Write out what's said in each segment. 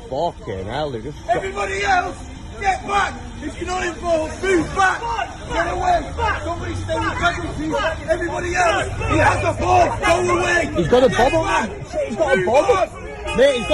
Fucking hell, they just... Everybody else, get back! If you're not involved, move back! Get away! Somebody stay with casualties! Everybody else, he has a bomb! Go away! He's got a bomb on him! He's got a bomb! Mate, he's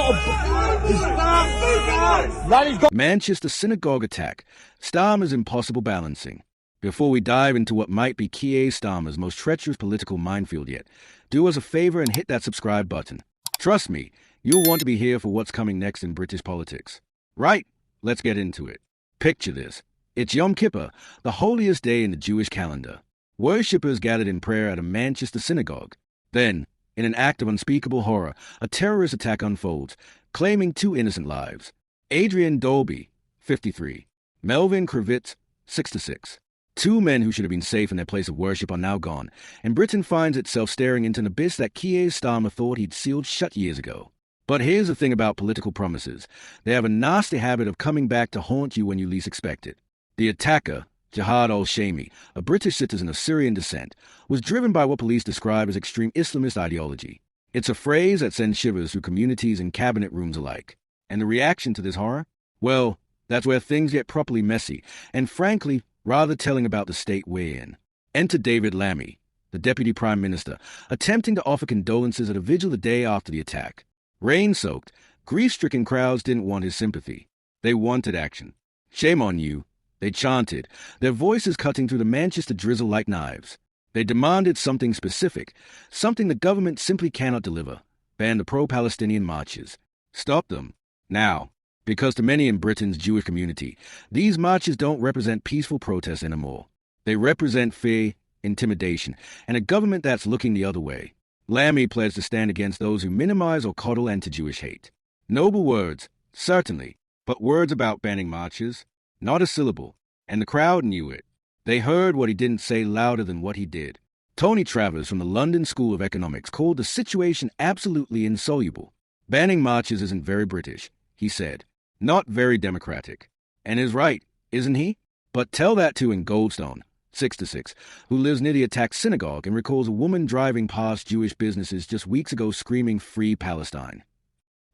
got a... Manchester synagogue attack. Starmer's impossible balancing. Before we dive into what might be Keir Starmer's most treacherous political minefield yet, do us a favor and hit that subscribe button. Trust me, you'll want to be here for what's coming next in British politics. Right, let's get into it. Picture this. It's Yom Kippur, the holiest day in the Jewish calendar. Worshippers gathered in prayer at a Manchester synagogue. Then, in an act of unspeakable horror, a terrorist attack unfolds, claiming 2 innocent lives. Adrian Dolby, 53. Melvin Kravitz, 66. 2 men who should have been safe in their place of worship are now gone, and Britain finds itself staring into an abyss that Keir Starmer thought he'd sealed shut years ago. But here's the thing about political promises. They have a nasty habit of coming back to haunt you when you least expect it. The attacker, Jihad al-Shami, a British citizen of Syrian descent, was driven by what police describe as extreme Islamist ideology. It's a phrase that sends shivers through communities and cabinet rooms alike. And the reaction to this horror? Well, that's where things get properly messy, and frankly, rather telling about the state we're in. Enter David Lammy, the Deputy Prime Minister, attempting to offer condolences at a vigil the day after the attack. Rain-soaked, grief-stricken crowds didn't want his sympathy. They wanted action. Shame on you, they chanted, their voices cutting through the Manchester drizzle like knives. They demanded something specific, something the government simply cannot deliver. Ban the pro-Palestinian marches. Stop them. Now. Because to many in Britain's Jewish community, these marches don't represent peaceful protests anymore. They represent fear, intimidation, and a government that's looking the other way. Lammy pledged to stand against those who minimize or coddle anti-Jewish hate. Noble words, certainly, but words about banning marches? Not a syllable. And the crowd knew it. They heard what he didn't say louder than what he did. Tony Travers from the London School of Economics called the situation absolutely insoluble. Banning marches isn't very British, he said. Not very democratic. And is right, isn't he? But tell that to in Goldstone, 66, who lives near the attacked synagogue and recalls a woman driving past Jewish businesses just weeks ago screaming Free Palestine.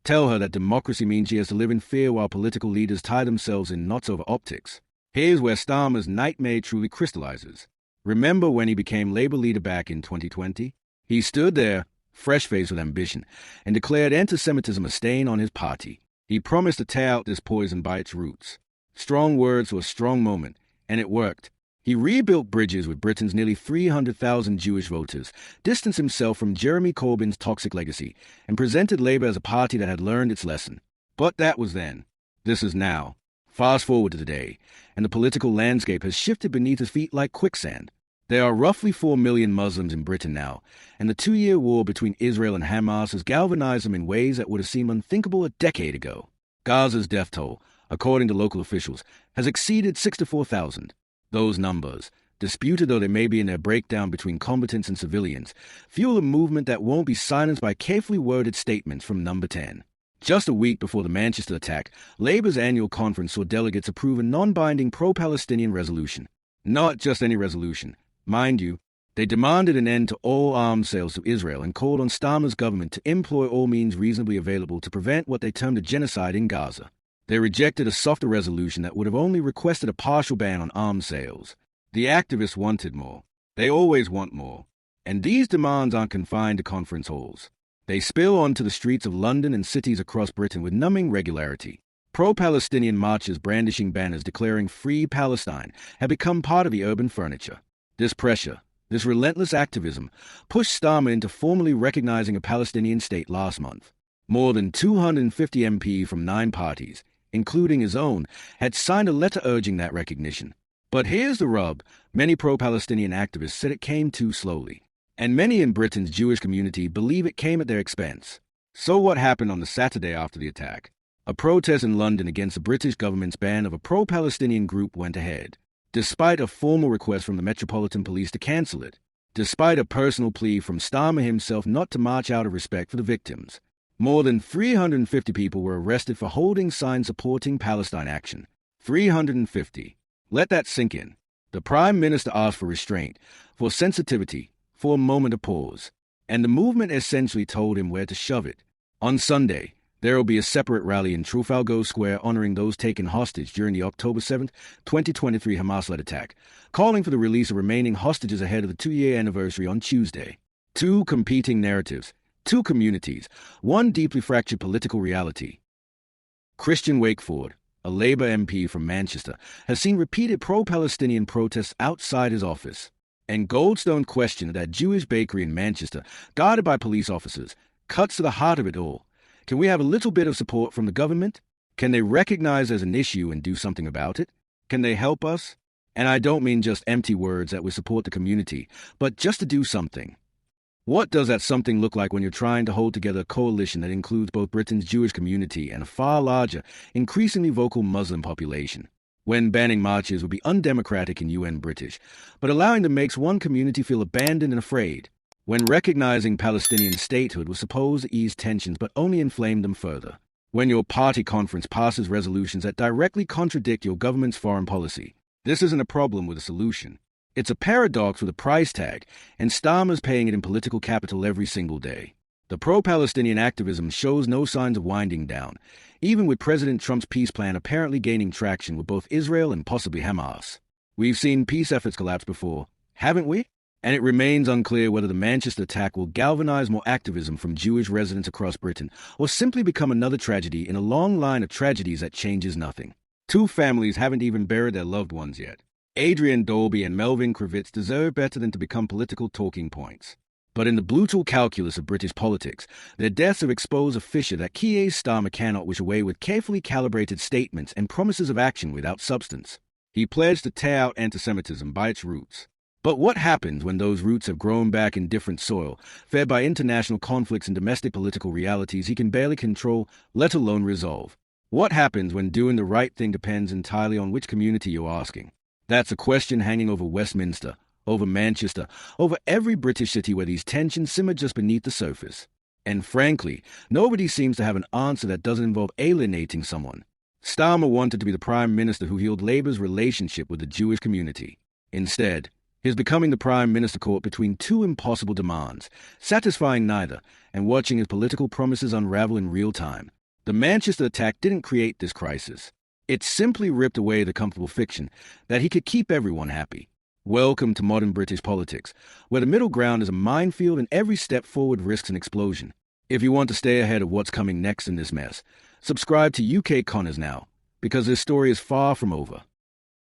Tell her that democracy means she has to live in fear while political leaders tie themselves in knots over optics. Here's where Starmer's nightmare truly crystallizes. Remember when he became Labour leader back in 2020? He stood there, fresh-faced with ambition, and declared anti-Semitism a stain on his party. He promised to tear out this poison by its roots. Strong words for a strong moment, and it worked. He rebuilt bridges with Britain's nearly 300,000 Jewish voters, distanced himself from Jeremy Corbyn's toxic legacy, and presented Labour as a party that had learned its lesson. But that was then. This is now. Fast forward to today, and the political landscape has shifted beneath his feet like quicksand. There are roughly 4 million Muslims in Britain now, and the 2-year war between Israel and Hamas has galvanized them in ways that would have seemed unthinkable a decade ago. Gaza's death toll, according to local officials, has exceeded 64,000. Those numbers, disputed though they may be in their breakdown between combatants and civilians, fuel a movement that won't be silenced by carefully worded statements from Number 10. Just a week before the Manchester attack, Labour's annual conference saw delegates approve a non-binding pro-Palestinian resolution. Not just any resolution. Mind you, they demanded an end to all arms sales to Israel and called on Starmer's government to employ all means reasonably available to prevent what they termed a genocide in Gaza. They rejected a softer resolution that would have only requested a partial ban on arms sales. The activists wanted more. They always want more. And these demands aren't confined to conference halls. They spill onto the streets of London and cities across Britain with numbing regularity. Pro-Palestinian marches brandishing banners declaring Free Palestine have become part of the urban furniture. This pressure, this relentless activism, pushed Starmer into formally recognizing a Palestinian state last month. More than 250 MPs from 9 parties, including his own, had signed a letter urging that recognition. But here's the rub. Many pro-Palestinian activists said it came too slowly. And many in Britain's Jewish community believe it came at their expense. So what happened on the Saturday after the attack? A protest in London against the British government's ban of a pro-Palestinian group went ahead, despite a formal request from the Metropolitan Police to cancel it, despite a personal plea from Starmer himself not to march out of respect for the victims. More than 350 people were arrested for holding signs supporting Palestine action. 350. Let that sink in. The Prime Minister asked for restraint, for sensitivity, for a moment of pause. And the movement essentially told him where to shove it. On Sunday, There will be a separate rally in Trafalgar Square honoring those taken hostage during the October 7th, 2023 Hamas-led attack, calling for the release of remaining hostages ahead of the 2-year anniversary on Tuesday. Two competing narratives, two communities, one deeply fractured political reality. Christian Wakeford, a Labour MP from Manchester, has seen repeated pro-Palestinian protests outside his office. And Goldstone questioned that Jewish bakery in Manchester, guarded by police officers, cuts to the heart of it all. Can we have a little bit of support from the government? Can they recognize as an issue and do something about it? Can they help us? And I don't mean just empty words that we support the community, but just to do something. What does that something look like when you're trying to hold together a coalition that includes both Britain's Jewish community and a far larger, increasingly vocal Muslim population? When banning marches would be undemocratic and UN British, but allowing them makes one community feel abandoned and afraid. When recognizing Palestinian statehood was supposed to ease tensions but only inflame them further. When your party conference passes resolutions that directly contradict your government's foreign policy. This isn't a problem with a solution. It's a paradox with a price tag, and Starmer's paying it in political capital every single day. The pro-Palestinian activism shows no signs of winding down, even with President Trump's peace plan apparently gaining traction with both Israel and possibly Hamas. We've seen peace efforts collapse before, haven't we? And it remains unclear whether the Manchester attack will galvanize more activism from Jewish residents across Britain or simply become another tragedy in a long line of tragedies that changes nothing. Two families haven't even buried their loved ones yet. Adrian Dolby and Melvin Kravitz deserve better than to become political talking points. But in the brutal calculus of British politics, their deaths have exposed a fissure that Keir Starmer cannot wish away with carefully calibrated statements and promises of action without substance. He pledged to tear out anti-Semitism by its roots. But what happens when those roots have grown back in different soil, fed by international conflicts and domestic political realities he can barely control, let alone resolve? What happens when doing the right thing depends entirely on which community you're asking? That's a question hanging over Westminster, over Manchester, over every British city where these tensions simmer just beneath the surface. And frankly, nobody seems to have an answer that doesn't involve alienating someone. Starmer wanted to be the Prime Minister who healed Labour's relationship with the Jewish community. Instead, he's becoming the Prime Minister caught between two impossible demands, satisfying neither, and watching his political promises unravel in real time. The Manchester attack didn't create this crisis. It simply ripped away the comfortable fiction that he could keep everyone happy. Welcome to modern British politics, where the middle ground is a minefield and every step forward risks an explosion. If you want to stay ahead of what's coming next in this mess, subscribe to UK Connors now, because this story is far from over.